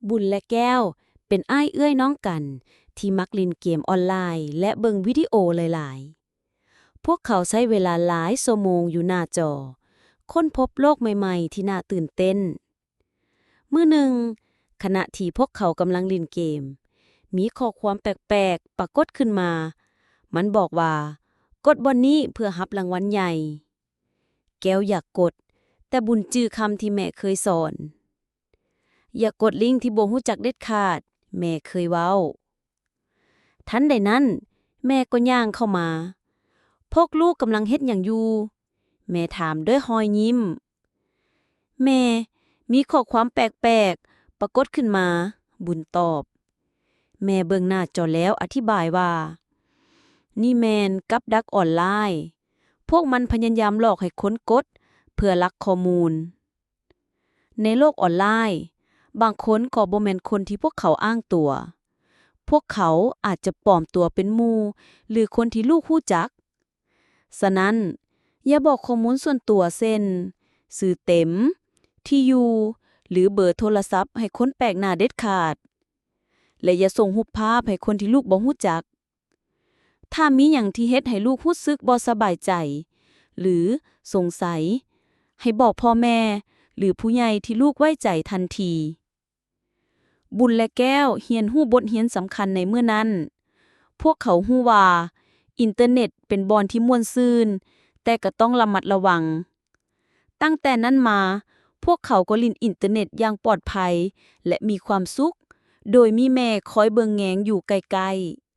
บุญและแก้วเป็นอ้ายเอื้อยน้องกันที่มักเล่นเกมออนไลน์และเบิ่งวิดีโอหลายๆ พวกเขาใช้เวลาหลายชั่วโมงอยู่หน้าจอค้นพบโลกใหม่ๆที่น่าตื่นเต้นมื้อหนึ่งขณะที่พวกเขากำลังเล่นเกมมีข้อความแปลกๆปรากฏขึ้นมามันบอกว่ากดบ่อนนี้เพื่อรับรางวัลใหญ่แก้วอยากกดแต่บุญจื้อคำที่แม่เคยสอนอย่ากดลิงก์ที่บ่รู้จักเด็ดขาดแม่เคยเว้าทันใดนั้นแม่ก็ย่างเข้ามาพวกลูกกำลังเฮ็ดหยังอยู่แม่ถามด้วยรอยยิ้มแม่มีข้อความแปลกๆปรากฏขึ้นมาบุญตอบแม่เบิ่งหน้าจอแล้วอธิบายว่านี่แม่นกับดักออนไลน์พวกมันพยายามหลอกให้คนกดเพื่อลักข้อมูลในโลกออนไลน์บางคนก็บ่แม่นคนที่พวกเขาอ้างตัวพวกเขาอาจจะปลอมตัวเป็นหมู่หรือคนที่ลูกรู้จักฉะนั้นอย่าบอกข้อมูลส่วนตัวเช่นชื่อเต็มที่อยู่หรือเบอร์โทรศัพท์ให้คนแปลกหน้าเด็ดขาดและอย่าส่งรูปภาพให้คนที่ลูกบ่รู้จักถ้ามีหยังที่เฮ็ดให้ลูกรู้สึกบ่สบายใจหรือสงสัยให้บอกพ่อแม่หรือผู้ใหญ่ที่ลูกไว้ใจทันทีบุญและแก้วเรียนรู้บทเรียนสำคัญในมื้อนั้นพวกเขารู้ว่าอินเทอร์เน็ตเป็นบ่อนที่ม่วนซื่นแต่ก็ต้องระมัดระวังตั้งแต่นั้นมาพวกเขาก็เล่นอินเทอร์เน็ตอย่างปลอดภัยและมีความสุขโดยมีแม่คอยเบิ่งแยงอยู่ไกลๆ